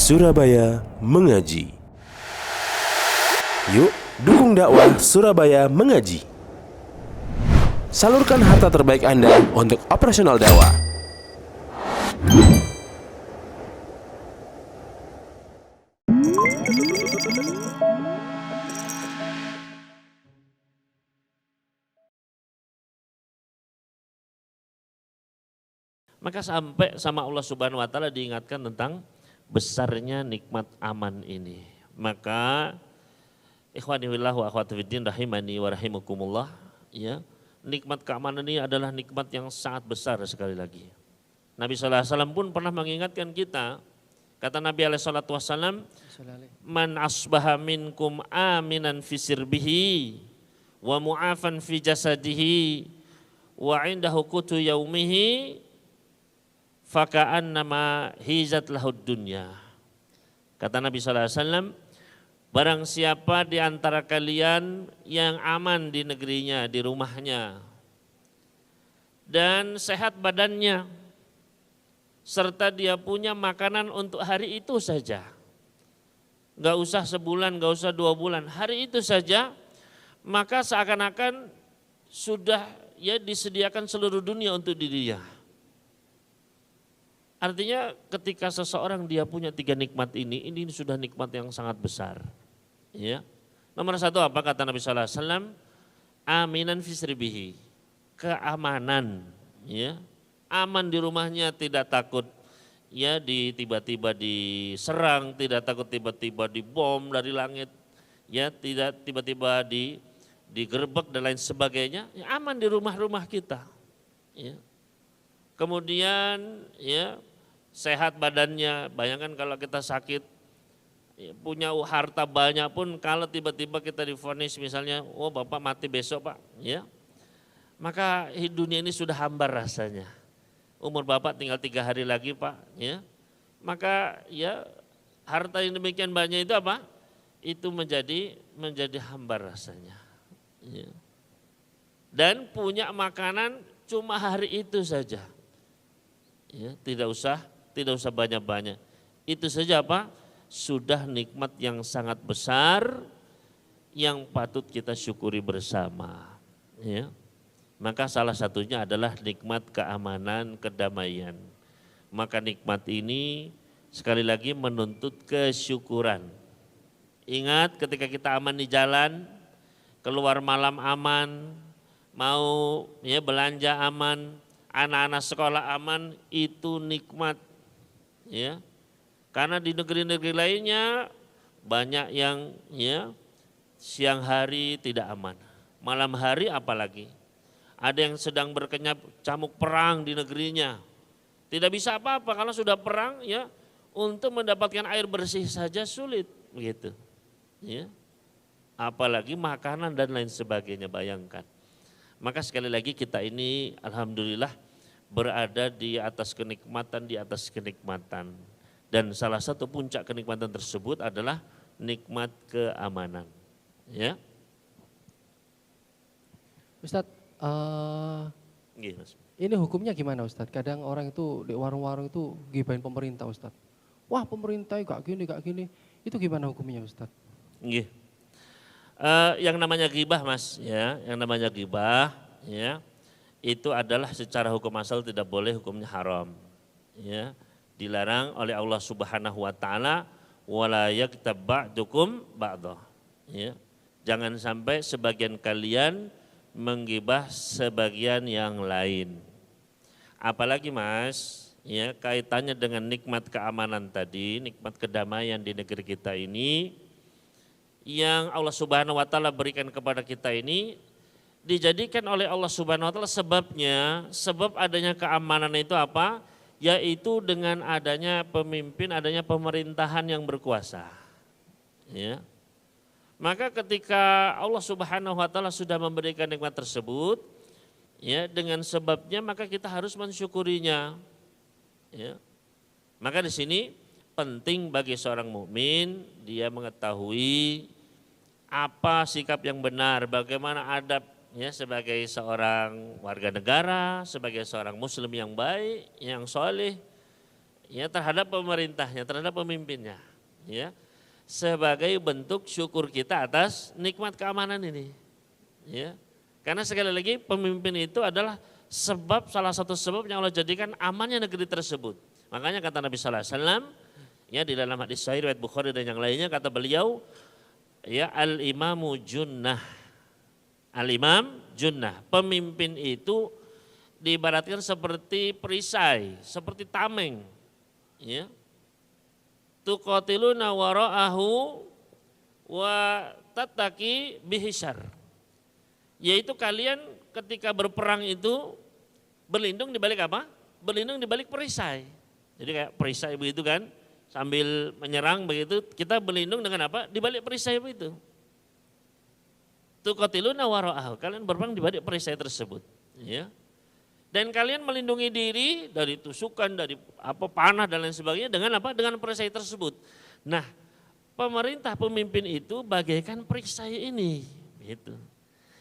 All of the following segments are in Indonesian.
Surabaya Mengaji. Yuk, dukung dakwah Surabaya Mengaji. Salurkan harta terbaik Anda untuk operasional dakwah. Maka sampai sama Allah Subhanahu wa taala diingatkan tentang besarnya nikmat aman ini. Maka ikhwani fillah wa akhwati fiddin rahimani wa rahimakumullah, ya. Nikmat keamanan ini adalah nikmat yang sangat besar sekali lagi. Nabi sallallahu alaihi wasallam pun pernah mengingatkan kita. Kata Nabi alaihi salatu wasallam, "Man asbaha minkum aminan fi sirbihi wa mu'afan fi jasadihi wa 'indahu qutu yaumihi faka'annama hizat lahud dunya." Kata Nabi sallallahu alaihi wasallam, barang siapa di antara kalian yang aman di negerinya, di rumahnya, dan sehat badannya, serta dia punya makanan untuk hari itu saja, gak usah sebulan, gak usah 2 bulan, hari itu saja, maka seakan-akan sudah ya disediakan seluruh dunia untuk dirinya. Artinya ketika seseorang dia punya 3 nikmat ini sudah nikmat yang sangat besar. Ya. Nomor 1 apa kata Nabi sallallahu alaihi wasallam? Aminan fi sirbihi. Keamanan, ya. Aman di rumahnya, tidak takut ya tiba-tiba diserang, tidak takut tiba-tiba dibom dari langit, ya, tidak tiba-tiba digerebek dan lain sebagainya. Ya, aman di rumah-rumah kita. Ya. Kemudian ya sehat badannya, bayangkan kalau kita sakit, ya, punya harta banyak pun kalau tiba-tiba kita divonis misalnya, oh bapak mati besok pak, ya, maka dunia ini sudah hambar rasanya. Umur bapak tinggal 3 hari lagi pak, ya, maka ya harta yang demikian banyak itu apa? Itu menjadi hambar rasanya. Ya. Dan punya makanan cuma hari itu saja. Ya, tidak usah banyak-banyak. Itu saja apa? Sudah nikmat yang sangat besar yang patut kita syukuri bersama. Ya. Maka salah satunya adalah nikmat keamanan, kedamaian. Maka nikmat ini sekali lagi menuntut kesyukuran. Ingat ketika kita aman di jalan, keluar malam aman, mau ya belanja aman, anak-anak sekolah aman, itu nikmat. Ya, karena di negeri-negeri lainnya banyak yang ya siang hari tidak aman, malam hari apalagi. Ada yang sedang berkecamuk perang di negerinya, tidak bisa apa-apa kalau sudah perang, ya, untuk mendapatkan air bersih saja sulit, begitu. Ya, apalagi makanan dan lain sebagainya, bayangkan. Maka sekali lagi kita ini alhamdulillah berada di atas kenikmatan, Dan salah satu puncak kenikmatan tersebut adalah nikmat keamanan. Ya. Ustadz, ini hukumnya gimana Ustadz? Kadang orang itu di warung-warung itu gibahin pemerintah Ustadz. Wah pemerintah gak gini. Itu gimana hukumnya Ustadz? Yang namanya ghibah mas, ya, yang namanya ghibah, ya, itu adalah secara hukum asal tidak boleh, hukumnya haram. Ya, dilarang oleh Allah Subhanahu wa taala, wala yaktab ba'dukum ba'dha. Ya. Jangan sampai sebagian kalian menggibah sebagian yang lain. Apalagi mas, ya, kaitannya dengan nikmat keamanan tadi, nikmat kedamaian di negeri kita ini yang Allah Subhanahu wa taala berikan kepada kita ini dijadikan oleh Allah Subhanahu wa taala sebab adanya keamanan itu apa? Yaitu dengan adanya pemimpin, adanya pemerintahan yang berkuasa. Ya. Maka ketika Allah Subhanahu wa taala sudah memberikan nikmat tersebut, ya, dengan sebabnya maka kita harus mensyukurinya. Ya. Maka di sini penting bagi seorang mukmin dia mengetahui apa sikap yang benar, bagaimana adab, ya, sebagai seorang warga negara, sebagai seorang muslim yang baik, yang soleh, ya terhadap pemerintahnya, terhadap pemimpinnya, ya. Sebagai bentuk syukur kita atas nikmat keamanan ini. Ya. Karena sekali lagi pemimpin itu adalah sebab, salah satu sebab yang Allah jadikan amannya negeri tersebut. Makanya kata Nabi sallallahu alaihi wasallam, ya di dalam hadis sahih riwayat Bukhari dan yang lainnya, kata beliau, ya al-imamu junnah. Al-imam junnah. Pemimpin itu diibaratkan seperti perisai, seperti tameng. Ya. Tuqatiluna wara'ahu wa tattaqi bihisar. Yaitu kalian ketika berperang itu berlindung di balik apa? Berlindung di balik perisai. Jadi kayak perisai begitu kan, sambil menyerang begitu, kita berlindung dengan apa? Di balik perisai begitu. Tuqatiluna wara'ahu, kalian berperang di balik perisai tersebut, ya. Dan kalian melindungi diri dari tusukan, dari apa panah dan lain sebagainya dengan apa? Dengan perisai tersebut. Nah, pemerintah pemimpin itu bagaikan perisai ini, gitu.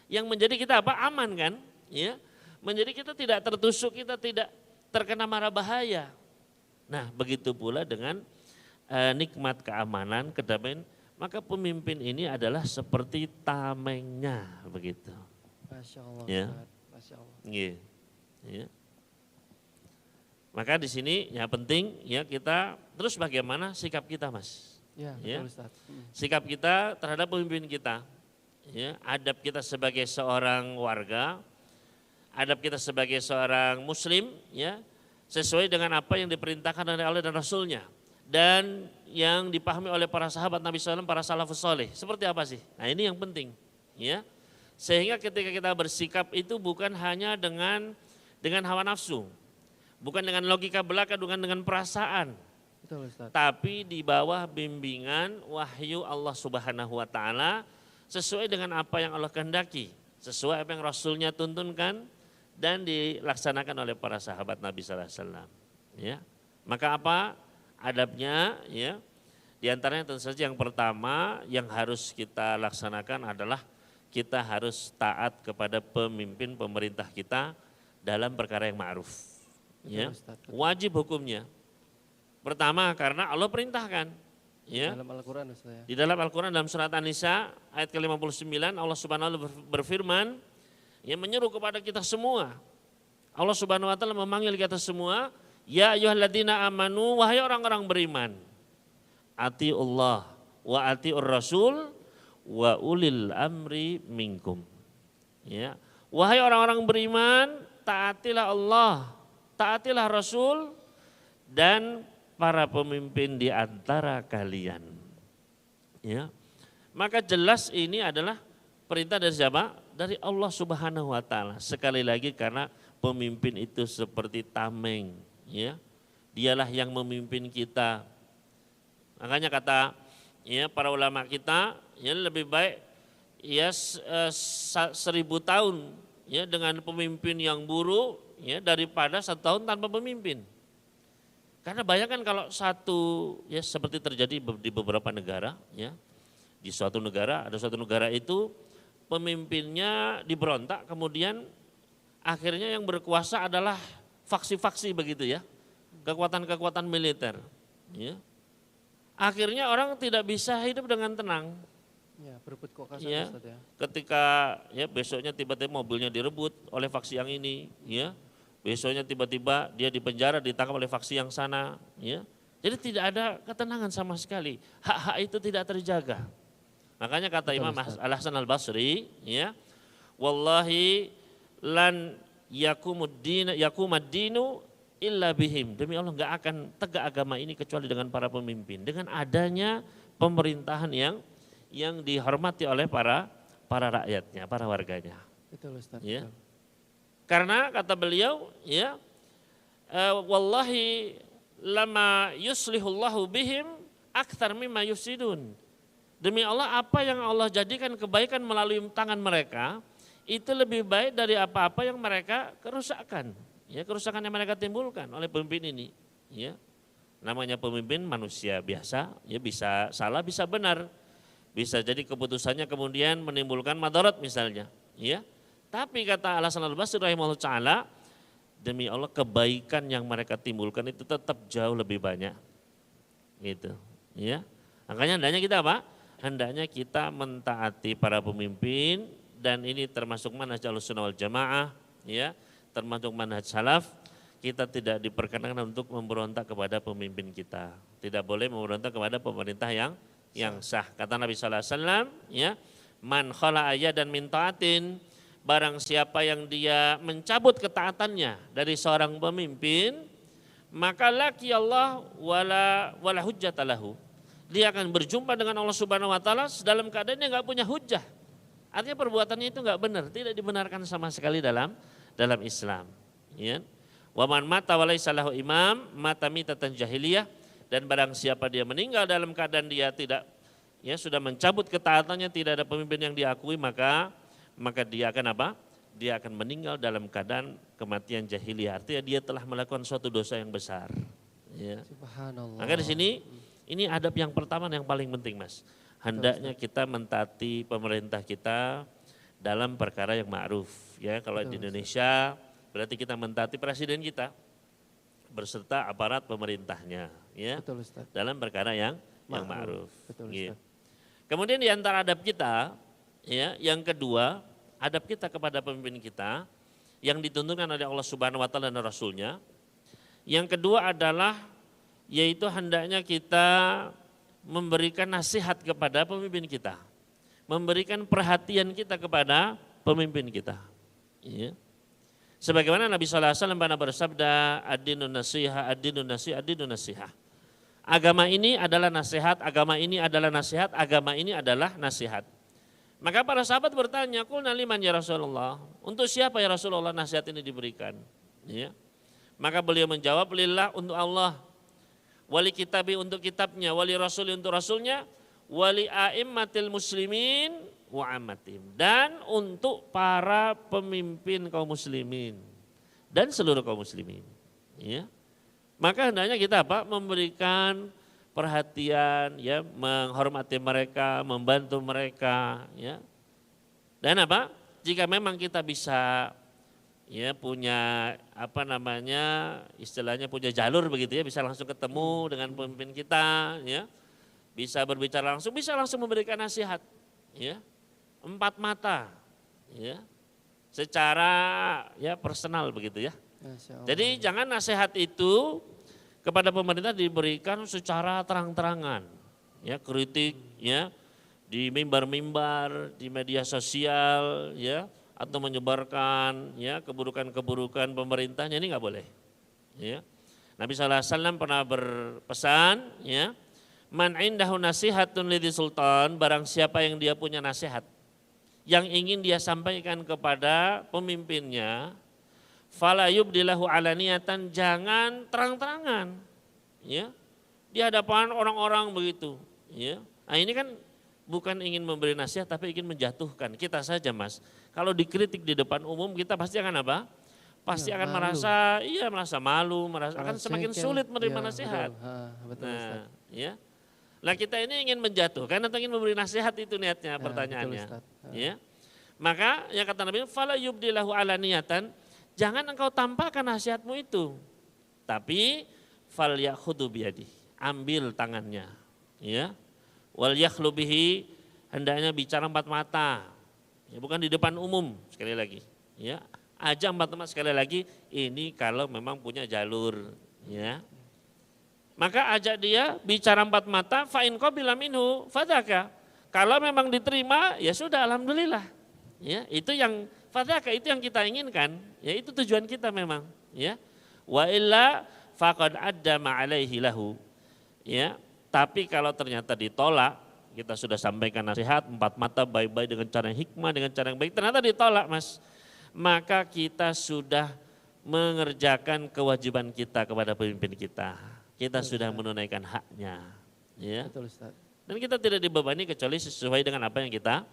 Yang menjadi kita apa? Aman kan, ya. Menjadi kita tidak tertusuk, kita tidak terkena mara bahaya. Nah, begitu pula dengan nikmat keamanan, kedamaian. Maka pemimpin ini adalah seperti tamengnya begitu. Masya Allah, Ya. Ustaz. Masya Allah. Iya. Ya. Maka di sini ya penting ya kita terus bagaimana sikap kita, Mas. Ya, Ya. betul Ustaz. Sikap kita terhadap pemimpin kita. Ya, adab kita sebagai seorang warga, adab kita sebagai seorang muslim ya, sesuai dengan apa yang diperintahkan oleh Allah dan Rasulnya. Dan yang dipahami oleh para sahabat Nabi SAW, para salafus soleh. Seperti apa sih? Nah ini yang penting. Ya. Sehingga ketika kita bersikap itu bukan hanya dengan hawa nafsu. Bukan dengan logika belaka, bukan dengan perasaan. Betul Ustaz. Tapi di bawah bimbingan wahyu Allah Subhanahu wa Ta'ala, sesuai dengan apa yang Allah kehendaki, sesuai apa yang Rasulnya tuntunkan dan dilaksanakan oleh para sahabat Nabi Sallallahu Alaihi Wasallam. Ya, maka apa adabnya? Ya, di antaranya tentu saja yang pertama yang harus kita laksanakan adalah kita harus taat kepada pemimpin pemerintah kita dalam perkara yang ma'ruf. Ya, Betul, Ustaz. wajib hukumnya. Pertama karena Allah perintahkan. Ya. Dalam Al-Quran Ustaz ya. Di dalam Al-Quran dalam surat An-Nisa ayat ke-59 Allah Subhanahu wa taala berfirman yang menyeru kepada kita semua. Allah Subhanahu wa taala memanggil kita semua, ya ayyuhalladzina amanu, wahai orang-orang beriman. Atiullah wa atiur rasul wa ulil amri minkum. Ya. Wahai orang-orang beriman, taatilah Allah, taatilah Rasul dan para pemimpin di antara kalian. Ya. Maka jelas ini adalah perintah dari siapa? Dari Allah Subhanahu wa taala. Sekali lagi karena pemimpin itu seperti tameng, ya. Dialah yang memimpin kita. Makanya kata ya para ulama kita, ya lebih baik ya 1000 tahun ya dengan pemimpin yang buruk ya daripada 1 tahun tanpa pemimpin. Karena bayangkan kalau ya seperti terjadi di beberapa negara ya. Di suatu negara, ada suatu negara itu pemimpinnya diberontak, kemudian akhirnya yang berkuasa adalah faksi-faksi begitu ya. Kekuatan-kekuatan militer. Ya. Akhirnya orang tidak bisa hidup dengan tenang. Ya, berebut kok kasar Ya. Ustaz ya. Ketika ya besoknya tiba-tiba mobilnya direbut oleh faksi yang ini, ya. Besoknya tiba-tiba dia dipenjara, ditangkap oleh faksi yang sana, ya. Jadi tidak ada ketenangan sama sekali. Hak-hak itu tidak terjaga. Makanya kata Betul, Imam Ustaz. Al-Hasan Al-Basri, ya. Wallahi lan yakumad-dinu illa bihim. Demi Allah enggak akan tegak agama ini kecuali dengan para pemimpin. Dengan adanya pemerintahan yang dihormati oleh para rakyatnya, para warganya. Betul Ustaz. Ya. Betul. Karena kata beliau, ya, wallahi lama yuslihullahu bihim akthar mimma yufsidun. Demi Allah apa yang Allah jadikan kebaikan melalui tangan mereka itu lebih baik dari apa-apa yang mereka kerusakan. Ya, kerusakan yang mereka timbulkan oleh pemimpin ini. Ya. Namanya pemimpin manusia biasa, ya bisa salah, bisa benar. Bisa jadi keputusannya kemudian menimbulkan madarat misalnya. Ya. Tapi kata Al-Hasan Al-Basri rahimahullah ta'ala, demi Allah kebaikan yang mereka timbulkan itu tetap jauh lebih banyak. Gitu, ya. Makanya hendaknya kita mentaati para pemimpin, dan ini termasuk manhaj Ahlussunnah wal Jamaah, ya, termasuk manhaj salaf. Kita tidak diperkenankan untuk memberontak kepada pemimpin kita. Tidak boleh memberontak kepada pemerintah yang sah. Kata Nabi sallallahu alaihi wasallam, ya, man khala dan min taatin, barang siapa yang dia mencabut ketaatannya dari seorang pemimpin, maka laki Allah wala hujjata lahu. Dia akan berjumpa dengan Allah Subhanahu wa taala dalam keadaan dia enggak punya hujjah. Artinya perbuatannya itu enggak benar, tidak dibenarkan sama sekali dalam Islam, ya. Wa man mata wa laisa lahu imam mata mitatan jahiliyah, dan barang siapa dia meninggal dalam keadaan dia tidak, ya, sudah mencabut ketaatannya, tidak ada pemimpin yang diakui, maka dia akan apa? Dia akan meninggal dalam keadaan kematian jahiliyah. Artinya dia telah melakukan suatu dosa yang besar. Ya. Subhanallah. Maka di sini ini adab yang pertama yang paling penting, Mas. Hendaknya kita mentaati pemerintah kita dalam perkara yang ma'ruf. Ya, kalau di Indonesia berarti kita mentaati presiden kita berserta aparat pemerintahnya, ya. Betul, Ustaz. Dalam perkara yang ma'ruf. Betul, Gitu. Ustaz. Kemudian di antara adab kita, ya, yang kedua, adab kita kepada pemimpin kita yang ditentukan oleh Allah Subhanahu wa taala dan Rasulnya. Yang kedua adalah yaitu hendaknya kita memberikan nasihat kepada pemimpin kita. Memberikan perhatian kita kepada pemimpin kita. Ya. Sebagaimana Nabi sallallahu alaihi wasallam pernah bersabda, ad-dinun nasiha, ad-dinun nasiha, ad-dinun nasiha. Agama ini adalah nasihat, agama ini adalah nasihat, agama ini adalah nasihat. Maka para sahabat bertanya, qulna liman ya Rasulullah? Untuk siapa ya Rasulullah nasihat ini diberikan? Ya. Maka beliau menjawab, lillah, untuk Allah, wali kitabi untuk kitabnya, wali rasuli untuk rasulnya, wali a'immatil muslimin wa ammatim, dan untuk para pemimpin kaum muslimin dan seluruh kaum muslimin. Ya. Maka hendaknya kita apa? Memberikan perhatian, ya, menghormati mereka, membantu mereka, ya. Dan apa? Jika memang kita bisa, ya, punya apa namanya, istilahnya punya jalur begitu, ya, bisa langsung ketemu dengan pemimpin kita, ya. Bisa berbicara langsung, bisa langsung memberikan nasihat, ya. 4 mata, ya. Secara, ya, personal begitu, ya. Jadi jangan nasihat itu kepada pemerintah diberikan secara terang-terangan, ya, kritik, ya, di mimbar-mimbar, di media sosial, ya, atau menyebarkan, ya, keburukan-keburukan pemerintahnya, ini nggak boleh. Ya. Nabi SAW pernah berpesan, ya, man indahu nasihatun lidhi sultan, barang siapa yang dia punya nasihat yang ingin dia sampaikan kepada pemimpinnya, fala yubdilahu alaniyatan, jangan terang-terangan, ya, di hadapan orang-orang begitu, ya. Nah, ini kan bukan ingin memberi nasihat tapi ingin menjatuhkan. Kita saja, Mas, kalau dikritik di depan umum kita pasti akan apa? Pasti akan malu. merasa malu, akan semakin sulit menerima nasihat. Betul, Nah, Ustaz. ya. Lah kita ini ingin menjatuhkan atau ingin memberi nasihat, itu niatnya, pertanyaannya. Betul, Ustaz. Ya. Maka yang kata Nabi, fala yubdilahu alaniyatan, jangan engkau tampakkan nasihatmu itu, tapi fal yakhudhu biyadi, ambil tangannya, ya. Wal yakhlu bihi, hendaknya bicara 4 mata, ya, bukan di depan umum, sekali lagi, ya. Aja 4 mata, sekali lagi, ini kalau memang punya jalur, ya. Maka ajak dia bicara 4 mata, fa in qabila minhu fadaka. Kalau memang diterima, ya sudah, alhamdulillah. Ya, itu yang fadaka, itu yang kita inginkan, ya, itu tujuan kita memang, ya. Wa illa faqad addama alaihi lahu. Ya, tapi kalau ternyata ditolak, kita sudah sampaikan nasihat 4 mata baik-baik dengan cara yang hikmah, dengan cara yang baik, ternyata ditolak, Mas. Maka kita sudah mengerjakan kewajiban kita kepada pemimpin kita. Kita sudah menunaikan haknya, ya. Betul, Ustaz. Dan kita tidak dibebani kecuali sesuai dengan apa yang kita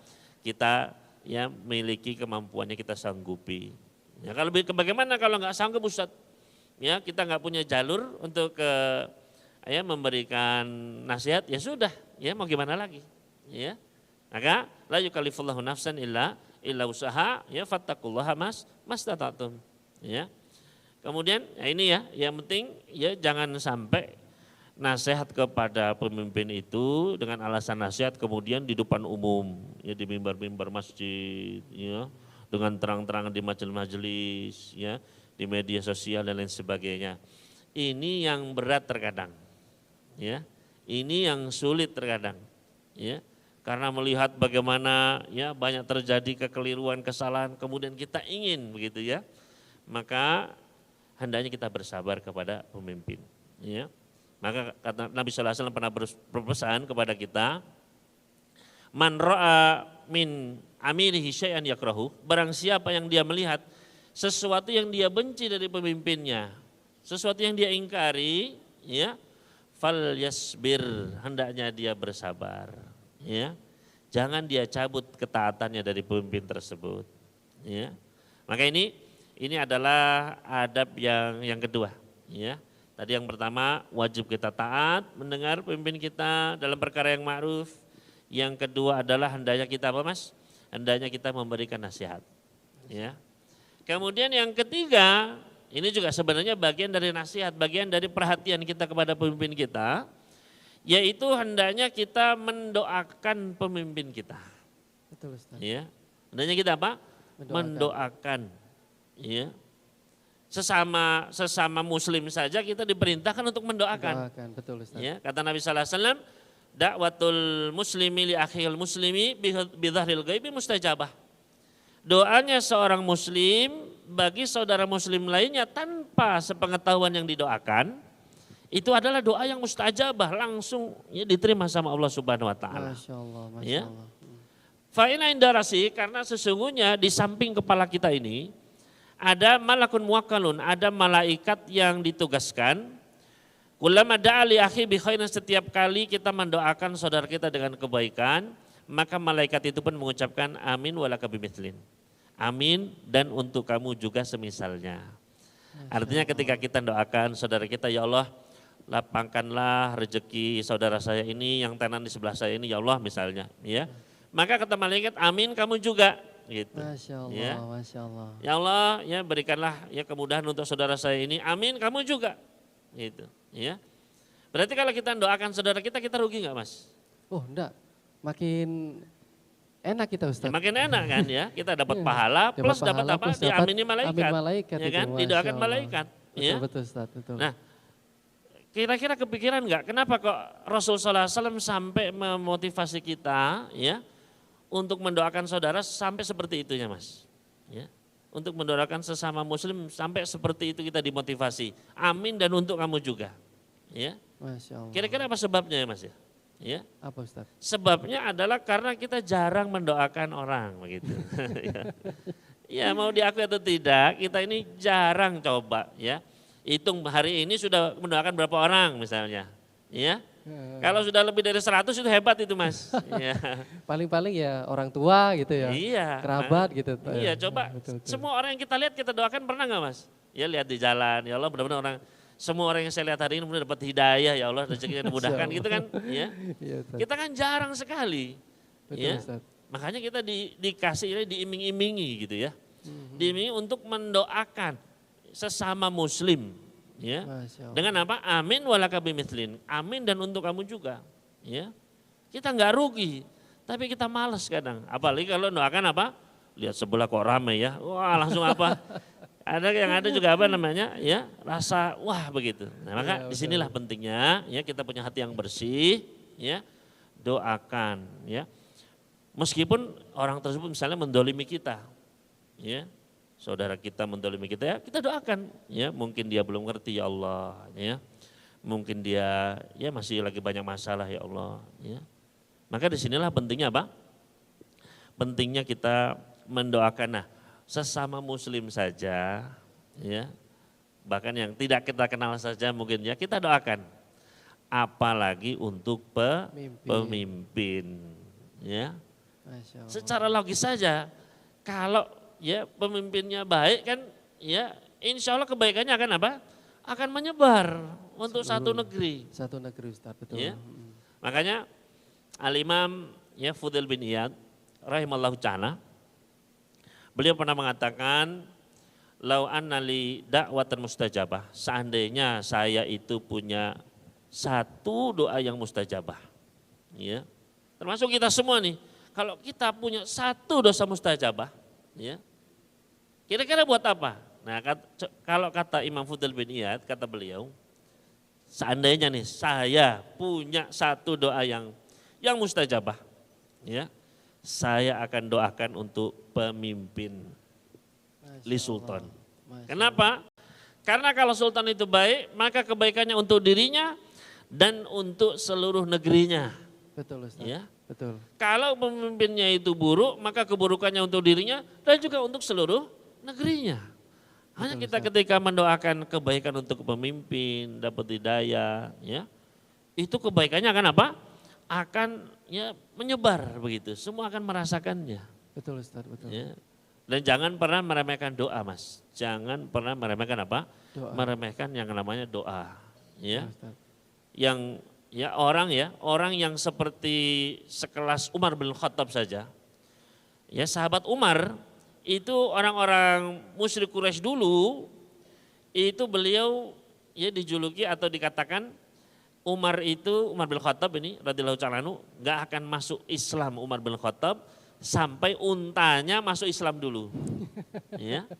ya miliki kemampuannya, kita sanggupi. Ya, kalau bagaimana kalau nggak sanggup, Ustaz? Ya, kita nggak punya jalur untuk ya memberikan nasihat, ya sudah, ya mau gimana lagi, ya. Maka la yukallifullahu nafsan illa usaha, ya fattaqullaha mastata'tum, ya. Kemudian ya ini ya, yang penting ya jangan sampai nasihat kepada pemimpin itu dengan alasan nasihat kemudian di depan umum, ya di mimbar-mimbar masjid, ya dengan terang-terangan di majelis-majelis, ya di media sosial dan lain sebagainya. Ini yang berat terkadang, ya. Ini yang sulit terkadang, ya. Karena melihat bagaimana ya banyak terjadi kekeliruan, kesalahan, kemudian kita ingin begitu ya. Maka hendaknya kita bersabar kepada pemimpin, ya. Maka kata Nabi sallallahu alaihi wasallam pernah berpesan kepada kita, man ra'a min amirihi syai'an yakrahu, barang siapa yang dia melihat sesuatu yang dia benci dari pemimpinnya, sesuatu yang dia ingkari, ya, fal yasbir, hendaknya dia bersabar, ya. Jangan dia cabut ketaatannya dari pemimpin tersebut, ya. Maka ini adalah adab yang kedua, ya. Tadi yang pertama wajib kita taat mendengar pemimpin kita dalam perkara yang ma'ruf. Yang kedua adalah hendaknya kita apa Mas? Hendaknya kita memberikan nasihat, ya. Kemudian yang ketiga, ini juga sebenarnya bagian dari nasihat, bagian dari perhatian kita kepada pemimpin kita, yaitu hendaknya kita mendoakan pemimpin kita. Betul Ustaz. Ya, hendaknya kita apa? Mendoakan. Ya, sesama Muslim saja kita diperintahkan untuk mendoakan. Mendoakan, betul Ustaz. Ya, kata Nabi sallallahu alaihi wasallam, da'watul muslimi li akhil muslimi bidhahril ghaibi mustajabah. Doanya seorang muslim bagi saudara muslim lainnya tanpa sepengetahuan yang didoakan, itu adalah doa yang mustajabah, langsung ya diterima sama Allah Subhanahu wa taala. Masya Allah, Masya Ya. Allah. Fa'ina indarasi, karena sesungguhnya di samping kepala kita ini ada malakun muwakkalun, ada malaikat yang ditugaskan. Kullama da'a li akhi bi khairin, setiap kali kita mendoakan saudara kita dengan kebaikan, maka malaikat itu pun mengucapkan amin walaka bimithlin. Amin dan untuk kamu juga semisalnya. Artinya ketika kita doakan saudara kita, ya Allah lapangkanlah rezeki saudara saya ini yang tenan di sebelah saya ini ya Allah misalnya, ya. Maka kata malaikat amin kamu juga gitu. Masya Allah, Ya. Masya Allah. Ya Allah ya berikanlah ya kemudahan untuk saudara saya ini, amin kamu juga gitu, ya. Berarti kalau kita doakan saudara kita rugi nggak Mas? Oh enggak, makin enak kita Ustaz. Ya, makin enak kan ya, kita dapat pahala Dapat plus dapat pahala, apa? plus dapat Diamini malaikat, amin malaikat ya itu, kan? Masya Didoakan Allah. malaikat, Betul, ya. betul Ustaz, betul. Nah, kira-kira kepikiran nggak kenapa kok Rasul sallallahu alaihi wasallam sampai memotivasi kita ya untuk mendoakan saudara sampai seperti itunya Mas, ya. Untuk mendoakan sesama muslim sampai seperti itu kita dimotivasi. Amin dan untuk kamu juga, ya. Masya Allah. Kira-kira apa sebabnya ya Mas ya? Ya. Apa Ustaz? Sebabnya adalah karena kita jarang mendoakan orang begitu. Ya mau diakui atau tidak, kita ini jarang coba ya. Hitung hari ini sudah mendoakan berapa orang misalnya. Ya. Kalau sudah lebih dari 100 itu hebat itu Mas. Ya. Paling-paling ya orang tua gitu ya. Iya. Kerabat gitu. Iya coba Betul, betul. semua orang yang kita lihat kita doakan pernah nggak Mas? Ya lihat di jalan, ya Allah benar-benar semua orang yang saya lihat hari ini benar dapat hidayah ya Allah, rezekinya dimudahkan gitu kan. Ya. Iya, Ustaz. Kita kan jarang sekali. Betul Ya. Ustaz. Makanya kita dikasih diiming-imingi gitu ya. Diimingi untuk mendoakan sesama muslim ya. Masya Allah. Dengan apa? Amin walaka bimithlin. Amin dan untuk kamu juga. Ya. Kita nggak rugi, tapi kita malas kadang. Apalagi kalau doakan apa? Lihat sebelah kok rame ya. Wah, langsung apa? Ada yang ada juga apa namanya? Ya, rasa wah begitu. Nah, maka disinilah pentingnya ya kita punya hati yang bersih ya. Doakan ya. Meskipun orang tersebut misalnya mendolimi kita, ya, saudara kita mendolimi kita ya, kita doakan, ya, mungkin dia belum ngerti ya Allah, ya, mungkin dia ya masih lagi banyak masalah ya Allah, ya. Maka disinilah pentingnya apa? Pentingnya kita mendoakan, nah sesama muslim saja, ya, bahkan yang tidak kita kenal saja mungkin ya kita doakan, apalagi untuk pemimpin, ya. Masya Allah. Secara logis saja, kalau ya pemimpinnya baik kan, ya insya Allah kebaikannya akan apa? Akan menyebar untuk satu negeri. Satu negeri Ustaz, betul. Ya. Makanya Al-Imam ya Fudail bin Iyad rahimallahu ta'ala, beliau pernah mengatakan lau anna li da'watan mustajabah, seandainya saya itu punya satu doa yang mustajabah. Ya. Termasuk kita semua nih, kalau kita punya satu dosa mustajabah, ya, kira-kira buat apa? Nah, kalau kata Imam Fudail bin Iyad, kata beliau, seandainya nih saya punya satu doa yang mustajabah, ya, saya akan doakan untuk pemimpin li sultan. Kenapa? Karena kalau sultan itu baik, maka kebaikannya untuk dirinya dan untuk seluruh negerinya. Betul Ustaz. Ya. Betul. Kalau pemimpinnya itu buruk, maka keburukannya untuk dirinya dan juga untuk seluruh negerinya. Hanya Betul, kita Ustaz. ketika mendoakan kebaikan untuk pemimpin, dapat hidayah, ya, itu kebaikannya akan apa? Akan ya menyebar begitu. Semua akan merasakannya. Betul Ustaz, betul. Ya. Dan jangan pernah meremehkan doa, Mas. Jangan pernah meremehkan apa? Doa. Meremehkan yang namanya doa. Ya. Ustaz. Yang orang yang seperti sekelas Umar bin Khattab saja. Ya, sahabat Umar itu orang-orang musyrik Quraisy dulu, itu beliau ya dijuluki atau dikatakan Umar bin Khattab ini radhiyallahu ta'ala anhu enggak akan masuk Islam Umar bin Khattab sampai untanya masuk Islam dulu. Ya.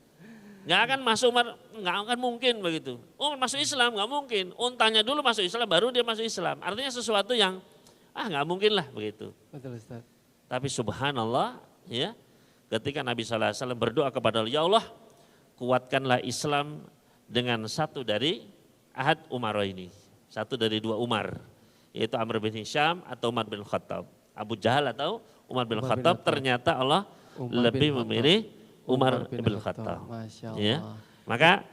Enggak akan masuk Umar, enggak akan mungkin begitu. Umar masuk Islam enggak mungkin. Untanya dulu masuk Islam baru dia masuk Islam. Artinya sesuatu yang enggak mungkin lah begitu. Betul Ustaz. Tapi subhanallah ya, ketika Nabi SAW berdoa kepada Allah, ya Allah kuatkanlah Islam dengan satu dari ahad Umar ini. Satu dari dua Umar, yaitu Amr bin Hisham atau Umar bin Khattab. Abu Jahal atau Umar bin Khattab, ternyata Allah lebih memilih Umar bin Khattab. Masya Ya. Allah. Maka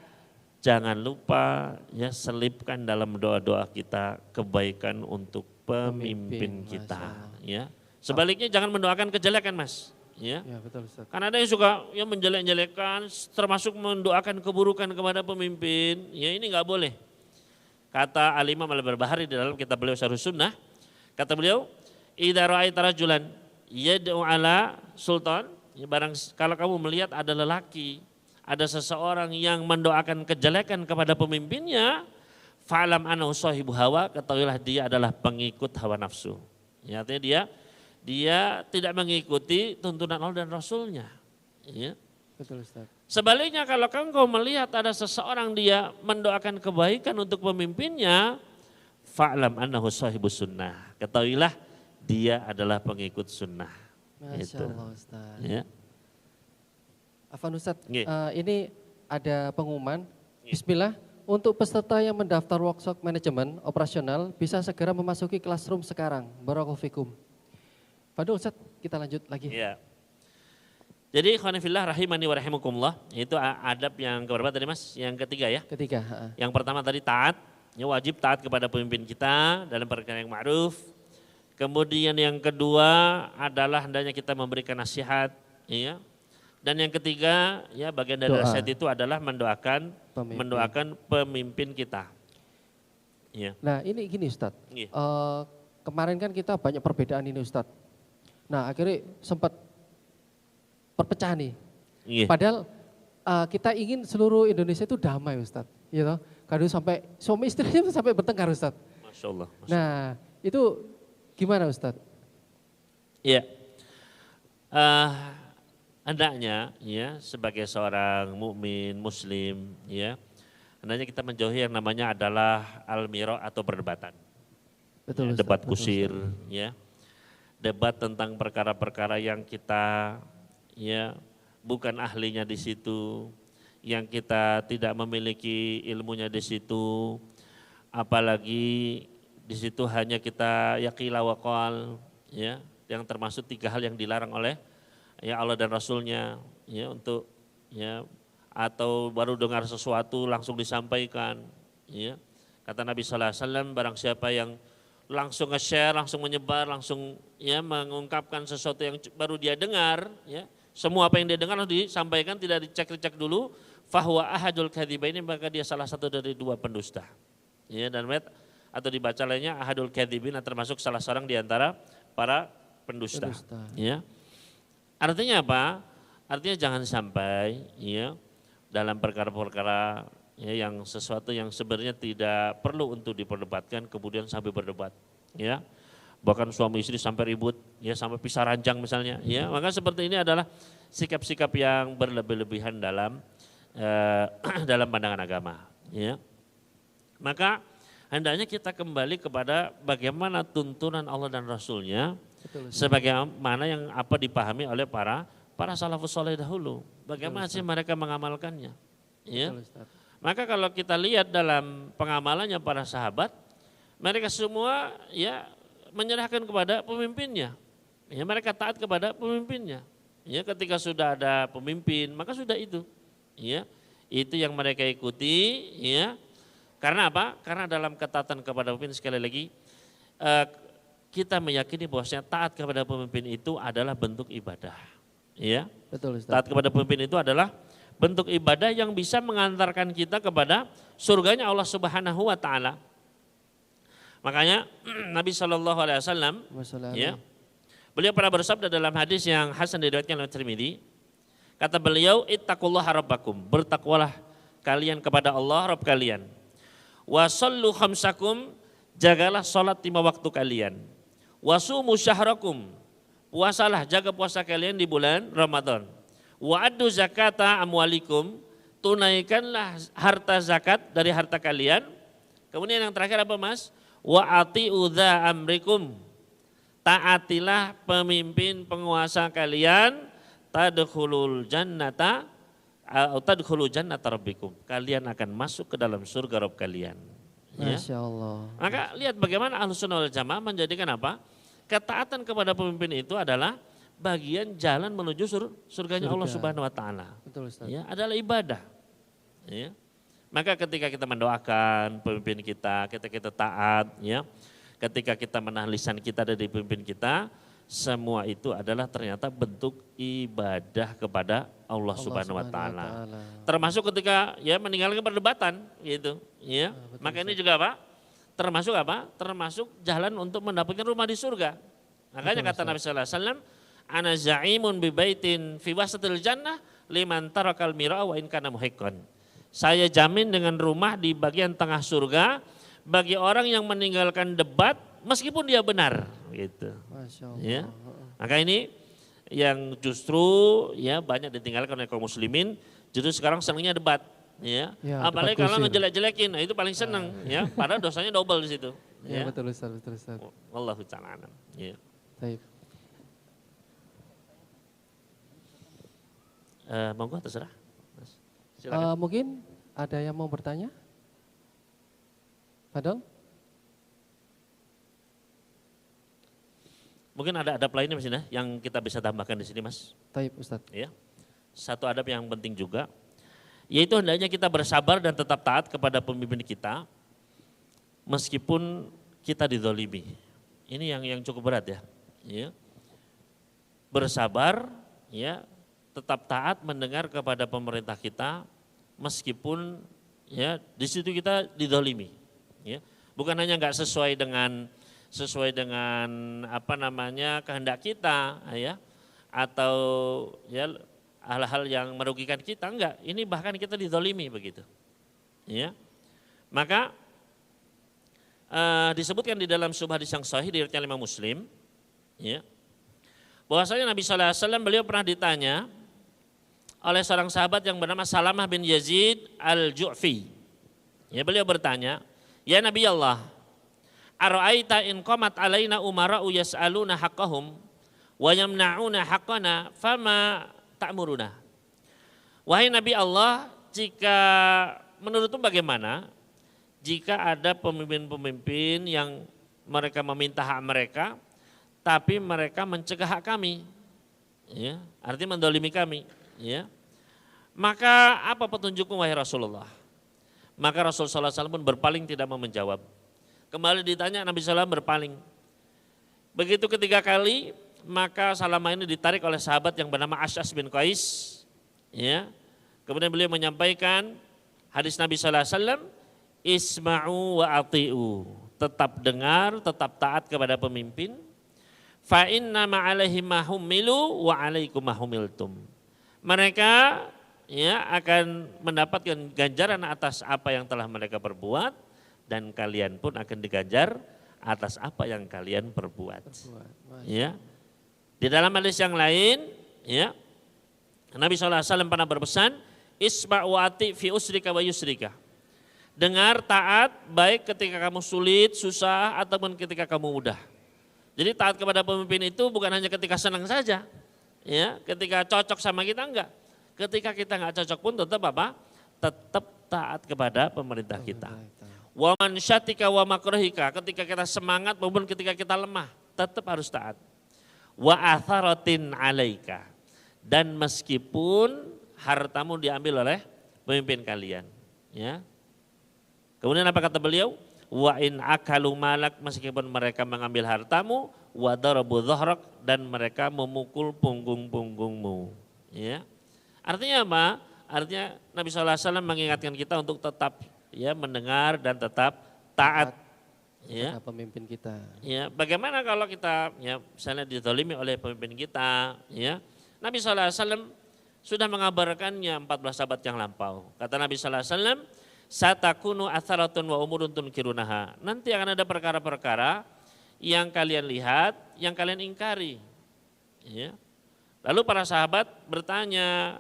jangan lupa ya selipkan dalam doa-doa kita kebaikan untuk pemimpin Pemimpin, kita. Masya Allah. Ya. Sebaliknya jangan mendoakan kejelekan, Mas. Ya. Ya betul Ustaz. Karena ada yang suka ya menjelek-jelekan, termasuk mendoakan keburukan kepada pemimpin. Ya ini nggak boleh. Kata Al-Imam Al-Barbahari di dalam kitab beliau Syarh Sunnah, kata beliau, idza ra'aita rajulan yad'u ala sultan, ya kalau kamu melihat ada lelaki, ada seseorang yang mendoakan kejelekan kepada pemimpinnya, fa'lam annahu sahibu hawa, ketahuilah dia adalah pengikut hawa nafsu. Ya, artinya dia tidak mengikuti tuntunan Allah dan Rasulnya. Ya. Betul Ustaz. Sebaliknya kalau engkau melihat ada seseorang dia mendoakan kebaikan untuk pemimpinnya, fa'lam annahu sahibus sunnah. Ketahuilah dia adalah pengikut sunnah. Masya Itu. Allah Ustaz. Ya. Afan Ustaz, Nggih. ini ada pengumuman. Nggih. Bismillah, untuk peserta yang mendaftar workshop manajemen operasional bisa segera memasuki classroom sekarang. Barakallahu fikum. Fadul Ustaz, kita lanjut lagi. Ya. Jadi khonifillah rahimani wa rahimakumullah, itu adab yang keberapa tadi Mas? Yang ketiga ya. Ketiga. Yang pertama tadi taat, ya wajib taat kepada pemimpin kita dalam perkara yang ma'ruf. Kemudian yang kedua adalah hendaknya kita memberikan nasihat, ya. Dan yang ketiga, ya bagian dari Doa. nasihat itu adalah mendoakan pemimpin kita. Ya. Nah ini gini Ustadz, Iya. kemarin kan kita banyak perbedaan ini Ustadz. Nah akhirnya sempat perpecahan nih. Iya. Padahal kita ingin seluruh Indonesia itu damai Ustadz. Gitu. Kadang sampai suami istri sampai bertengkar Ustadz. Masya Allah. Nah itu gimana Ustadz? Iya. Hendaknya ya sebagai seorang mukmin muslim ya, hendaknya kita menjauhi yang namanya adalah al-mira atau perdebatan. Betul, Ya, Ustaz, debat betul, kusir Ustaz. ya. Debat tentang perkara-perkara yang kita ya bukan ahlinya di situ, yang kita tidak memiliki ilmunya di situ, apalagi di situ hanya kita yaqila wa qal ya, yang termasuk 3 hal yang dilarang oleh ya Allah dan Rasulnya ya, untuk ya, atau baru dengar sesuatu langsung disampaikan ya. Kata Nabi sallallahu alaihi wasallam, barang siapa yang langsung nge-share, langsung menyebar, langsung ya mengungkapkan sesuatu yang baru dia dengar ya, semua apa yang dia dengar harus disampaikan, tidak dicek-cek dulu, fahuwa ahadul kadzibaini, maka dia salah satu dari 2 pendusta. Ya, dan atau dibaca lainnya ahadul kadzibin, termasuk salah seorang di antara para pendusta. Pendusta. Ya. Artinya apa? Artinya jangan sampai ya dalam perkara-perkara ya, yang sesuatu yang sebenarnya tidak perlu untuk diperdebatkan kemudian sampai berdebat, ya. Bahkan suami istri sampai ribut, ya sampai pisah ranjang misalnya, ya. Maka seperti ini adalah sikap-sikap yang berlebih-lebihan dalam dalam pandangan agama, ya. Maka hendaknya kita kembali kepada bagaimana tuntunan Allah dan Rasul-Nya, sebagaimana yang apa dipahami oleh para salafus soleh dahulu. Bagaimana sih mereka mengamalkannya, ya. Maka kalau kita lihat dalam pengamalannya para sahabat, mereka semua ya menyerahkan kepada pemimpinnya. Ya, mereka taat kepada pemimpinnya. Ya, ketika sudah ada pemimpin, maka sudah itu. Ya, itu yang mereka ikuti, ya. Karena apa? Karena dalam ketaatan kepada pemimpin, sekali lagi kita meyakini bahwasanya taat kepada pemimpin itu adalah bentuk ibadah. Ya. Betul, Ustaz. Taat kepada pemimpin itu adalah bentuk ibadah yang bisa mengantarkan kita kepada surganya Allah Subhanahu wa taala. Makanya Nabi Shallallahu alaihi wasallam ya, beliau pernah bersabda dalam hadis yang hasan diriwayatkan oleh Tirmidzi, kata beliau, ittaqullaha rabbakum, bertakwalah kalian kepada Allah Rabb kalian. Wa shallu khamsakum, jagalah salat 5 waktu kalian. Wa sumu syahrakum, puasalah, jaga puasa kalian di bulan Ramadan. Wa addu zakata amwalikum, tunaikanlah harta zakat dari harta kalian. Kemudian yang terakhir apa Mas? Wa ati'u dza amrikum, taatilah pemimpin penguasa kalian, tadkhulul jannata atau tadkhulul jannata rabbikum, kalian akan masuk ke dalam surga Rabb kalian. Ya. Masya Allah. Maka lihat bagaimana Ahlussunnah wal Jamaah menjadikan apa? Ketaatan kepada pemimpin itu adalah bagian jalan menuju surganya Allah Subhanahu wa taala. Betul, Ustaz. Ya, adalah ibadah. Ya. Maka ketika kita mendoakan pemimpin kita taat, ya. Ketika kita menahan lisan kita dari pemimpin kita, semua itu adalah ternyata bentuk ibadah kepada Allah Subhanahu wa taala. Termasuk ketika ya meninggalkan perdebatan gitu, ya. Maka ini juga apa? Termasuk apa? Termasuk jalan untuk mendapatkan rumah di surga. Makanya kata Nabi sallallahu alaihi wasallam, ana za'imun bi baitin fi wasatil jannah liman tarakal mira wa in kana muhiqqan. Saya jamin dengan rumah di bagian tengah surga bagi orang yang meninggalkan debat meskipun dia benar, gitu. Masya Allah. Ya. Maka ini yang justru ya banyak ditinggalkan oleh kaum muslimin, justru sekarang senangnya debat, ya. Ya, apalagi debat kalau kusir. ngejelek-jelekin, nah itu paling senang, ya. Padahal dosanya double di situ. Ya, Ya. betul Ustaz, betul Ustaz. Wallahu ta'ala alam. Ya. Baik. Monggo terserah. Mas. Silakan. Mungkin ada yang mau bertanya? Fadol? Mungkin ada adab lainnya Mas Ina, yang kita bisa tambahkan di sini Mas. Taib Ustaz. Ya. Satu adab yang penting juga, yaitu hendaknya kita bersabar dan tetap taat kepada pemimpin kita, meskipun kita dizalimi. Ini yang cukup berat ya. Ya. Bersabar, ya, tetap taat mendengar kepada pemerintah kita, meskipun ya di situ kita dizalimi. Ya. Bukan hanya nggak sesuai dengan apa namanya kehendak kita, ya, atau ya hal-hal yang merugikan kita, enggak. Ini bahkan kita dizalimi begitu. Ya. Maka disebutkan di dalam sebuah hadis yang sahih diriwayatkan Imam Muslim, ya, bahwasanya Nabi sallallahu alaihi wasallam beliau pernah ditanya oleh seorang sahabat yang bernama Salamah bin Yazid al-Ju'fi. Ya, beliau bertanya, "Ya Nabi Allah, ara'aita in qamat alaina umara'u yas'aluna haqqahum wa yamna'una haqqana fama ta'muruna?" Wahai Nabi Allah, jika menurutmu bagaimana jika ada pemimpin-pemimpin yang mereka meminta hak mereka, tapi mereka mencegah hak kami, ya, artinya mendolimi kami, ya. Maka apa petunjukmu wahai Rasulullah? Maka Rasulullah SAW pun berpaling tidak mau menjawab. Kembali ditanya, Nabi SAW berpaling. Begitu ketiga kali, maka Salamah ini ditarik oleh sahabat yang bernama Asy'as bin Qais, ya. Kemudian beliau menyampaikan hadis Nabi SAW, isma'u wa ati'u, tetap dengar, tetap taat kepada pemimpin. Fa inna ma'alaihi mahummilu wa alaikum mahumiltum. Mereka ya akan mendapatkan ganjaran atas apa yang telah mereka perbuat dan kalian pun akan diganjar atas apa yang kalian perbuat. Ya. Di dalam hadis yang lain, ya, Nabi SAW pernah berpesan, isma' wa ati fi usrika wa yusrika. Dengar, taat, baik ketika kamu sulit, susah, ataupun ketika kamu mudah. Jadi taat kepada pemimpin itu bukan hanya ketika senang saja, ya, ketika cocok sama kita enggak. Ketika kita enggak cocok pun tetap apa? Tetap taat kepada pemerintah kita. Wa man syatika wa makrahika, ketika kita semangat maupun ketika kita lemah, tetap harus taat. Wa atharatin alaika, dan meskipun hartamu diambil oleh pemimpin kalian, ya. Kemudian apa kata beliau? Wa in akalu malak, meskipun mereka mengambil hartamu, wa darabu dhahrak, dan mereka memukul punggung-punggungmu. Ya. Artinya apa? Artinya Nabi SAW mengingatkan kita untuk tetap ya mendengar dan tetap taat. Ya. Pemimpin kita. Ya, bagaimana kalau kita ya misalnya dizalimi oleh pemimpin kita, ya. Nabi SAW sudah mengabarkannya 14 abad yang lampau. Kata Nabi SAW, satakunu atharatun wa umurun tunkirunaha. Nanti akan ada perkara-perkara yang kalian lihat, yang kalian ingkari. Ya. Lalu para sahabat bertanya,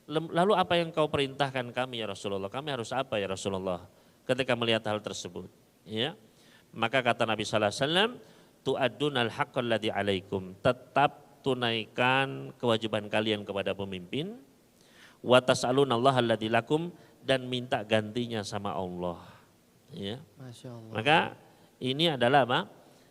lalu apa yang kau perintahkan kami ya Rasulullah? Kami harus apa ya Rasulullah ketika melihat hal tersebut? Ya. Maka kata Nabi SAW, tu'addunal haqqal ladzi alaikum. Tetap tunaikan kewajiban kalian kepada pemimpin. Wa tas'alunallaha alladzi lakum, dan minta gantinya sama Allah. Ya. Masya Allah. Maka ini adalah apa?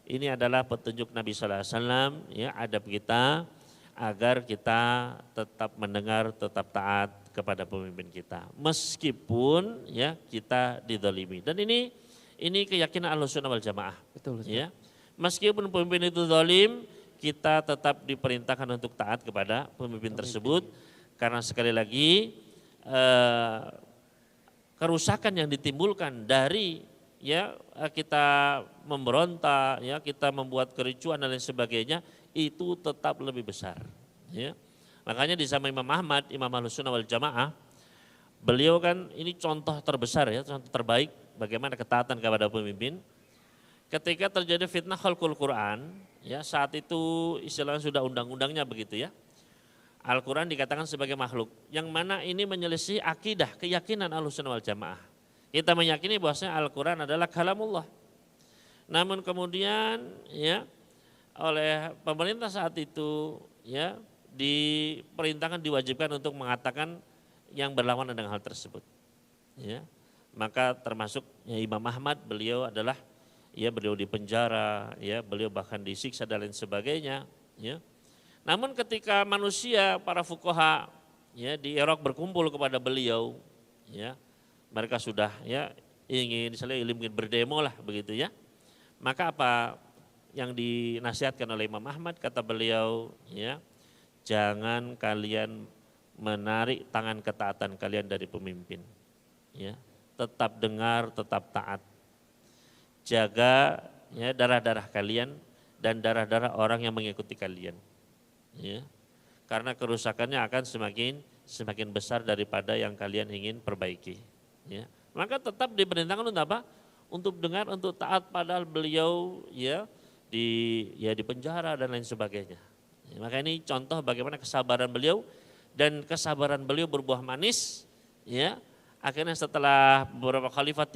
Ini adalah petunjuk Nabi SAW, ya, adab kita agar kita tetap mendengar, tetap taat kepada pemimpin kita. Meskipun ya kita dizalimi. Dan ini keyakinan Ahlussunnah wal Jamaah. Betul. Ya. Meskipun pemimpin itu zalim, kita tetap diperintahkan untuk taat kepada pemimpin tersebut. Karena sekali lagi kerusakan yang ditimbulkan dari ya kita memberontak, ya kita membuat kericuan dan lain sebagainya, itu tetap lebih besar. Ya. Makanya di zaman Imam Ahmad, Imam Ahlussunnah wal Jamaah, beliau kan ini contoh terbesar ya, contoh terbaik bagaimana ketaatan kepada pemimpin. Ketika terjadi fitnah khalqul Quran, ya saat itu istilahnya sudah undang-undangnya begitu ya. Al-Quran dikatakan sebagai makhluk, yang mana ini menyelisih akidah, keyakinan Ahlussunnah wal Jamaah. Kita meyakini bahwasanya Al-Quran adalah kalamullah. Namun kemudian ya oleh pemerintah saat itu ya diperintahkan, diwajibkan untuk mengatakan yang berlawanan dengan hal tersebut. Ya, maka termasuk ya, Imam Ahmad, beliau adalah ya beliau dipenjara, ya beliau bahkan disiksa dan lain sebagainya. Ya. Namun ketika manusia, para fuqaha ya di Irak berkumpul kepada beliau, ya mereka sudah ya ingin berdemo lah begitu ya. Maka apa yang dinasihatkan oleh Imam Ahmad, kata beliau, ya jangan kalian menarik tangan ketaatan kalian dari pemimpin. Ya, tetap dengar, tetap taat. Jaga ya darah-darah kalian dan darah-darah orang yang mengikuti kalian. Ya, karena kerusakannya akan semakin besar daripada yang kalian ingin perbaiki. Ya, maka tetap diperintahkan untuk apa? Untuk dengar, untuk taat, padahal beliau ya di penjara dan lain sebagainya. Ya, maka ini contoh bagaimana kesabaran beliau, dan kesabaran beliau berbuah manis. Ya, akhirnya setelah beberapa khalifah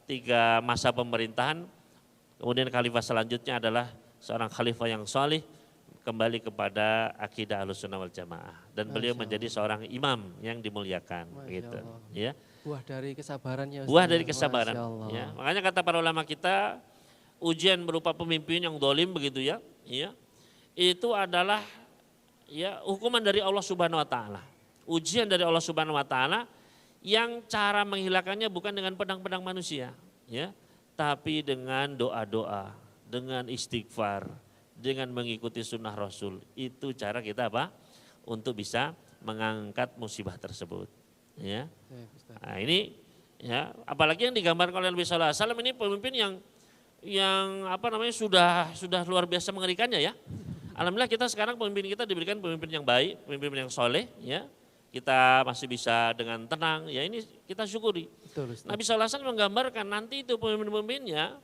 tiga masa pemerintahan, kemudian khalifah selanjutnya adalah seorang khalifah yang salih, kembali kepada akidah Ahlussunnah wal Jamaah, dan beliau menjadi seorang imam yang dimuliakan. Gitu. Ya. Buah dari kesabarannya. Buah dari kesabaran. Ya. Makanya kata para ulama kita, ujian berupa pemimpin yang dolim begitu ya, ya itu adalah ya hukuman dari Allah Subhanahu Wa Taala. Ujian dari Allah Subhanahu Wa Taala yang cara menghilangkannya bukan dengan pedang-pedang manusia, ya, tapi dengan doa-doa, dengan istighfar, dengan mengikuti sunnah Rasul. Itu cara kita apa? Untuk bisa mengangkat musibah tersebut. Ya. Nah ini ya, apalagi yang digambarkan oleh Nabi Sallallahu Alaihi Wasallam, ini pemimpin yang apa namanya sudah luar biasa mengerikannya ya. Alhamdulillah kita sekarang pemimpin kita diberikan pemimpin yang baik, pemimpin yang soleh, ya, kita masih bisa dengan tenang, ya ini kita syukuri. Betul, Ustaz. Nabi SAW menggambarkan nanti itu pemimpin-pemimpinnya,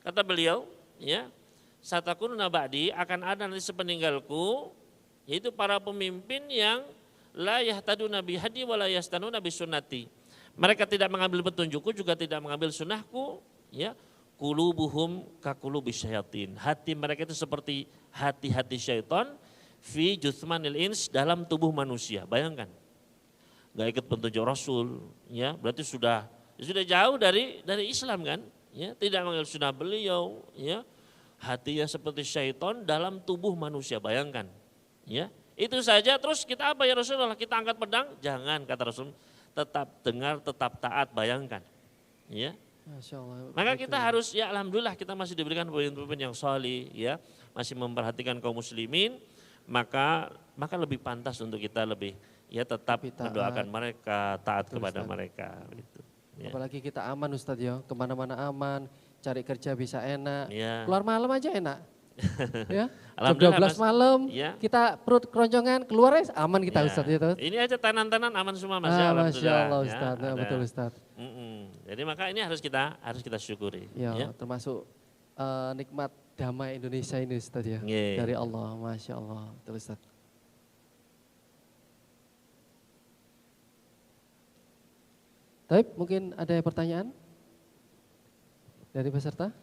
kata beliau, ya, satakunu ba'di akan ada nanti sepeninggalku, yaitu para pemimpin yang la yahtaduna bihadi wa la yastanuna bisunnati. Mereka tidak mengambil petunjukku, juga tidak mengambil sunnahku, ya. Qulubuhum kaqulubis syayatin. Hati mereka itu seperti hati-hati syaitan fi juthmanil ins, dalam tubuh manusia. Bayangkan. Gak ikut petunjuk Rasul, ya. Berarti sudah jauh dari Islam kan? Ya, tidak mengambil sunnah beliau, ya. Hatinya seperti syaitan dalam tubuh manusia. Bayangkan. Ya. Itu saja, terus kita apa ya Rasulullah? Kita angkat pedang? Jangan, kata Rasul. Tetap dengar, tetap taat, bayangkan. Ya. Masya Allah. Maka Begitu kita ya. harus, ya alhamdulillah kita masih diberikan pemimpin yang solih, ya, masih memperhatikan kaum muslimin, maka lebih pantas untuk kita lebih, ya, tetap Lebih taat. mendoakan mereka, taat Betul, kepada Ustaz. mereka. Gitu. Ya. Apalagi kita aman Ustadz ya, kemana-mana aman, cari kerja bisa enak, Ya. keluar malam aja enak. Ya, jam Alhamdulillah, 12 Mas. malam, Ya. kita perut keroncongan, keluar aman kita Ya. Ustadz. Ya, Ini aja tenan-tenan aman semua Mas, ya, Masya alhamdulillah. Allah Ya, Ustadz, ada. betul Ustadz. Jadi maka ini harus kita syukuri. Ya, Ya. termasuk nikmat damai Indonesia ini Ustadz ya, Iya. dari Allah, Masya Allah, betul Ustadz. Taib, mungkin ada pertanyaan dari peserta?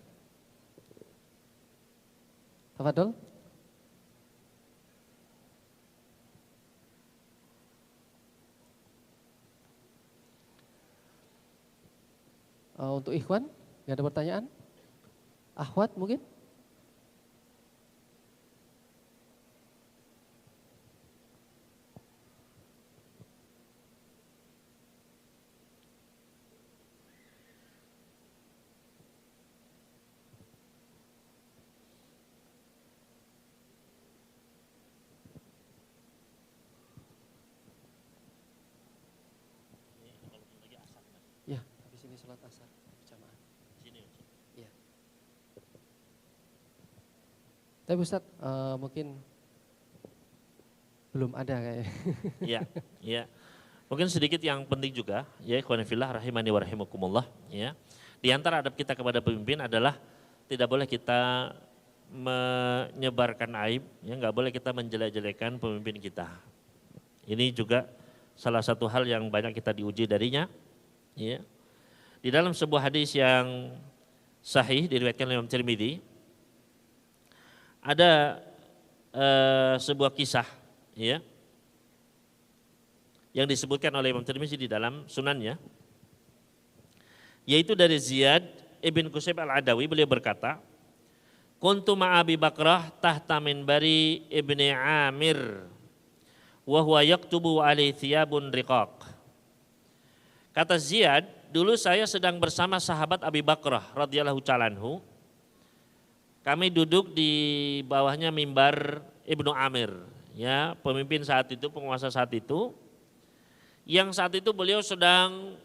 Tafadol. Untuk Ikhwan, nggak ada pertanyaan? Ahwat mungkin? Ya, habis ini sholat asar berjamaah. Iya. Tapi Ustadz, mungkin belum ada kayaknya. Ya, ya. Mungkin sedikit yang penting juga, ya ikhwan fillah rahimani wa rahimakumullah, ya. Di antara adab kita kepada pemimpin adalah tidak boleh kita menyebarkan aib, ya nggak boleh kita menjelek-jelekan pemimpin kita. Ini juga salah satu hal yang banyak kita diuji darinya, ya. Di dalam sebuah hadis yang sahih diriwayatkan oleh Imam Tirmidzi, ada sebuah kisah, ya, yang disebutkan oleh Imam Tirmidzi di dalam sunannya, yaitu dari Ziyad ibn Qusayb al-Adawi, beliau berkata, kuntu ma'abi Bakrah tahta minbari ibni Amir, wa huwa yaktubu alaihi thiyabun riqaq. Kata Ziyad, dulu saya sedang bersama sahabat Abi Bakrah radhiyallahu ta'ala anhu. Kami duduk di bawahnya mimbar Ibnu Amir, ya, pemimpin saat itu, penguasa saat itu. Yang saat itu beliau sedang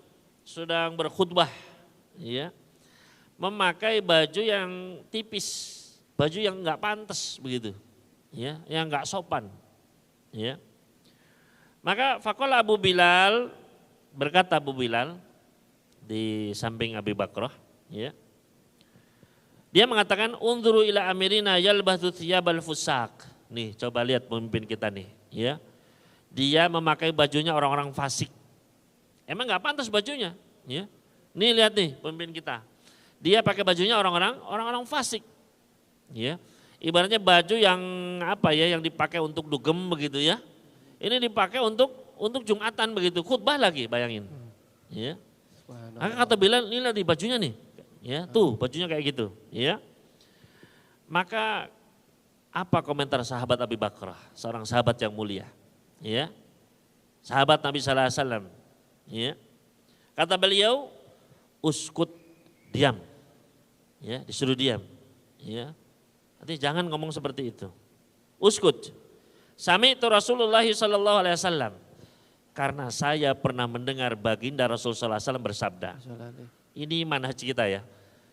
berkhutbah, ya, memakai baju yang tipis, baju yang enggak pantas begitu, ya, yang enggak sopan, ya. Maka faqala Abu Bilal, berkata Abu Bilal di samping Abi Bakrah, ya. Dia mengatakan unzuru ila amirina yalbathu thiyabal fusaq. Nih, coba lihat pemimpin kita nih, ya. Dia memakai bajunya orang-orang fasik. Emang enggak pantas bajunya, ya. Nih lihat nih pemimpin kita. Dia pakai bajunya orang-orang fasik. Ya. Ibaratnya baju yang apa ya, yang dipakai untuk dugem begitu ya. Ini dipakai untuk Jumatan begitu, khutbah lagi, bayangin. Ya. Maka kata Bilal, ini lihat di bajunya nih. Ya, tuh bajunya kayak gitu, ya. Maka apa komentar sahabat Abi Bakrah, seorang sahabat yang mulia, ya. Sahabat Nabi sallallahu alaihi wasallam, ya. Kata beliau, uskut, diam. Ya, disuruh diam. Ya. Artinya jangan ngomong seperti itu. Uskut. Sami'tu Rasulullah sallallahu alaihi wasallam. Karena saya pernah mendengar baginda Rasul sallallahu alaihi wasallam bersabda. Ini manhaj kita ya.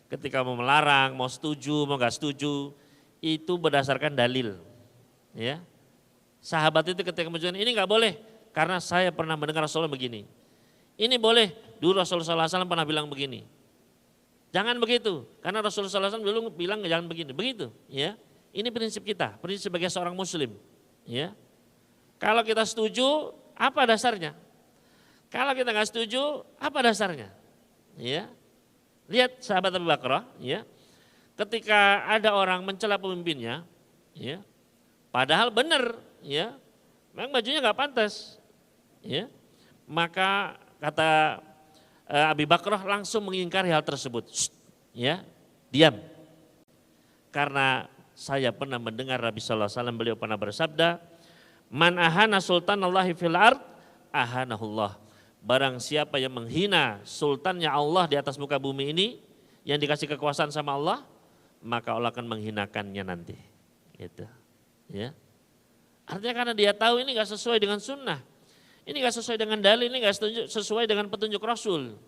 Ketika mau melarang, mau setuju, mau enggak setuju, itu berdasarkan dalil. Ya. Sahabat itu ketika menunjukkan ini enggak boleh. Karena saya pernah mendengar Rasulullah begini. Ini boleh, dulu Rasulullah SAW pernah bilang begini. Jangan begitu, karena Rasulullah SAW dulu bilang jangan begini. Begitu, ya. Ini prinsip kita, prinsip sebagai seorang muslim. Ya. Kalau kita setuju, apa dasarnya? Kalau kita nggak setuju, apa dasarnya? Ya. Lihat sahabat Abu Bakar, ya. Ketika ada orang mencela pemimpinnya, ya. Padahal benar, ya. Memang bajunya nggak pantas, ya. Maka kata Abu Bakar langsung mengingkari hal tersebut. Ya, diam. Karena saya pernah mendengar Nabi sallallahu alaihi wasallam, beliau pernah bersabda, "Man ahana sultanallahi fil ard, ahanahullah." Barang siapa yang menghina sultannya Allah di atas muka bumi ini, yang dikasih kekuasaan sama Allah, maka Allah akan menghinakannya nanti. Gitu. Ya. Artinya karena dia tahu ini gak sesuai dengan sunnah. Ini gak sesuai dengan dalil, ini gak sesuai dengan petunjuk Rasul.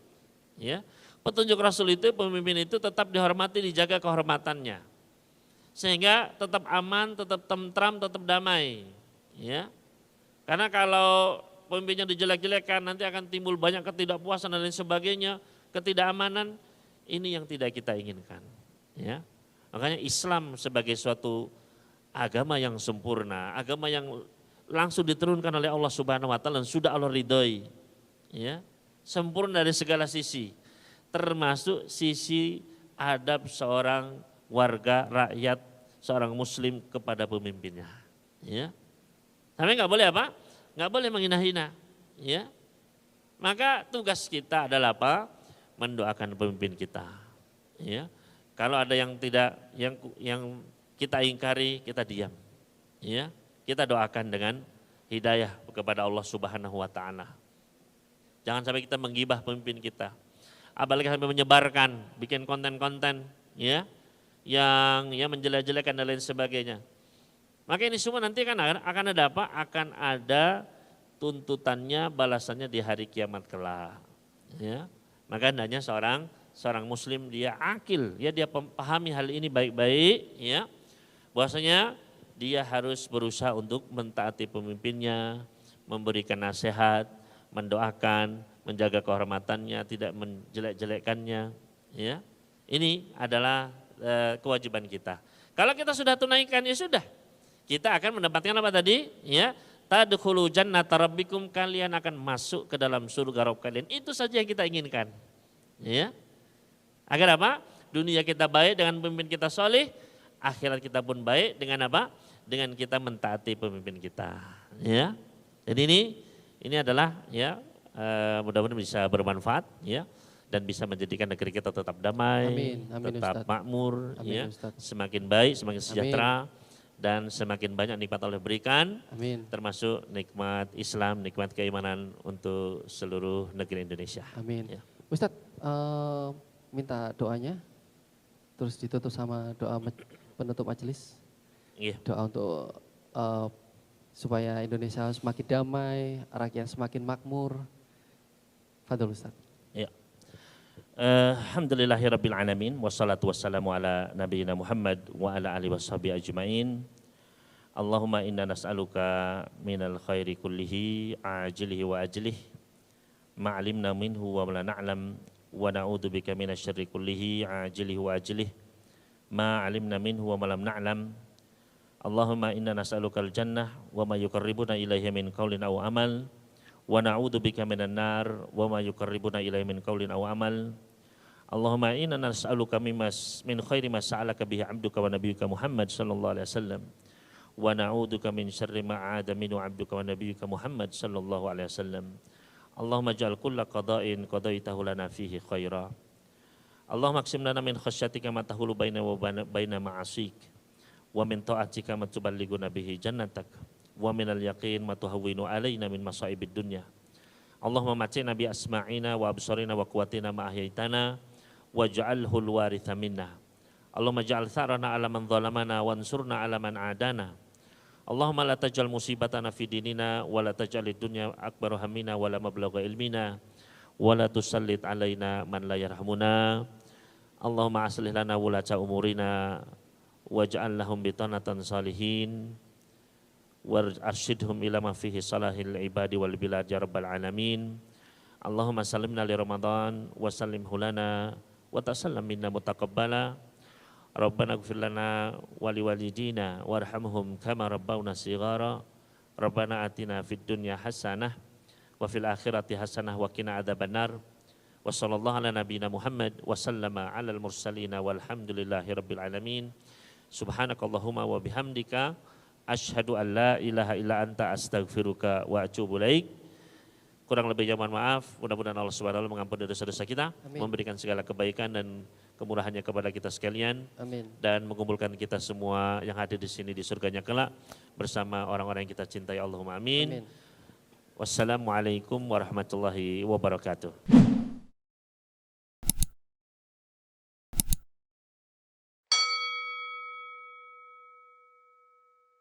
Ya. Petunjuk Rasul itu, pemimpin itu tetap dihormati, dijaga kehormatannya. Sehingga tetap aman, tetap tentram, tetap damai. Ya. Karena kalau pemimpinnya dijelek-jelekan, nanti akan timbul banyak ketidakpuasan dan lain sebagainya, ketidakamanan, ini yang tidak kita inginkan. Ya. Makanya Islam sebagai suatu agama yang sempurna, agama yang langsung diturunkan oleh Allah Subhanahu wa taala dan sudah Allah ridhoi. Ya. Sempurna dari segala sisi, termasuk sisi adab seorang warga rakyat, seorang muslim kepada pemimpinnya. Ya. Tapi nggak boleh apa? Nggak boleh menghina-hina. Ya. Maka tugas kita adalah apa? Mendoakan pemimpin kita. Ya. Kalau ada yang tidak, yang kita ingkari, kita diam. Ya. Kita doakan dengan hidayah kepada Allah Subhanahu wa taala. Jangan sampai kita menggibah pemimpin kita. Apalagi sampai menyebarkan, bikin konten-konten ya yang ya menjelek-jelekan dan lain sebagainya. Maka ini semua nanti kan akan ada apa? Akan ada tuntutannya, balasannya di hari kiamat kelak. Ya. Maka hendaknya seorang muslim dia akil, ya dia pahami hal ini baik-baik ya. Bahwasanya dia harus berusaha untuk mentaati pemimpinnya, memberikan nasihat, mendoakan, menjaga kehormatannya, tidak menjelek-jelekkannya. Ya, ini adalah kewajiban kita. Kalau kita sudah tunaikan ya sudah, kita akan mendapatkan apa tadi? Ya, tadkhulu jannata rabbikum, kalian akan masuk ke dalam surga Rabb kalian. Itu saja yang kita inginkan. Ya, agar apa? Dunia kita baik dengan pemimpin kita soleh, akhirat kita pun baik dengan apa? Dengan kita mentaati pemimpin kita. Ya, jadi ini adalah ya mudah-mudahan bisa bermanfaat ya dan bisa menjadikan negeri kita tetap damai, tetap Ustaz. Makmur, amin, ya, Ustaz. Semakin baik, semakin sejahtera, amin. Dan semakin banyak nikmat Allah berikan, amin. Termasuk nikmat Islam, nikmat keimanan untuk seluruh negeri Indonesia. Amin. Ya. Ustaz minta doanya, terus ditutup sama doa penutup majelis. Iya. Doa untuk supaya Indonesia semakin damai, rakyat semakin makmur. Fadhol Ustaz. Ya. Alhamdulillahirabbil alamin wassalatu wassalamu ala nabiyina Muhammad wa ala alihi washabihi ajmain. Allahumma inna nas'aluka minal khairi kullihi ajilihi wa ajlihi ma 'alimna minhu wa la na'lam wa na'udzubika minasyarri kullihi ajilihi wa ajlihi ma 'alimna minhu wa lam na'lam. Allahumma inna nas'alukal jannah wa ma yuqarribuna ilaihi min qaulin aw amal wa na'udzubika minan nar wa ma yuqarribuna ilaihi min qaulin aw amal. Allahumma inna nas'aluka min khairi ma sa'alaka bihi 'abduka wa nabiyyuka Muhammad sallallahu alaihi wasallam wa na'udzubika min syarri ma 'ada minhu 'abduka wa nabiyyuka Muhammad sallallahu alaihi wasallam. Allahumma ij'al kulla qada'in qadaitahu lana fihi khaira. Allahumma aqsim lana min khasyatika ma tahulu baina wa baina ma'asik. Wa min ta'atika ma tuballighuna bihi jannatak wa minal yaqin ma tuhawwinu alaina min masaibid dunya. Allahumma matina bi asma'ina wa absarina wa quwwatina ma ahyaitana waj'alhu al-waritha minna. Allahumma ja'al tharana 'ala man zalamana wansurna 'ala man 'adana. Allahumma la taj'al musibatana fi dinina wa la taj'alid dunya akbar hammina wa la mablagha ilmina wa la tusallit 'alaina man la yarhamuna. Allahumma aslih lana wulata umurina waj'al lahum bitanatan salihin وارشدهم إلى ما فيه صلاح العباد والبلاد يا رب العالمين. اللهم سلمنا لرمضان وسلمه لنا وتسلم منا متقبلا. ربنا اغفر لنا ولوالدينا وارحمهم كما ربونا صغارا. ربنا آتنا في الدنيا حسنة وفي الآخرة حسنة وقنا عذاب النار. وصلى الله على نبينا محمد وسلم على المرسلين والحمد لله رب العالمين. سبحانك اللهم وبحمدك أشهد أن لا إله إلا أنت أستغفرك وأتوب إليك. Kurang lebihnya mohon maaf, mudah-mudahan Allah Subhanahu wa taala mengampuni dosa-dosa kita, Amin. memberikan segala kebaikan dan kemurahannya kepada kita sekalian, Amin. dan mengumpulkan kita semua yang hadir di sini di surganya kelak bersama orang-orang yang kita cintai. Allahumma amin. Amin. Wassalamualaikum warahmatullahi wabarakatuh.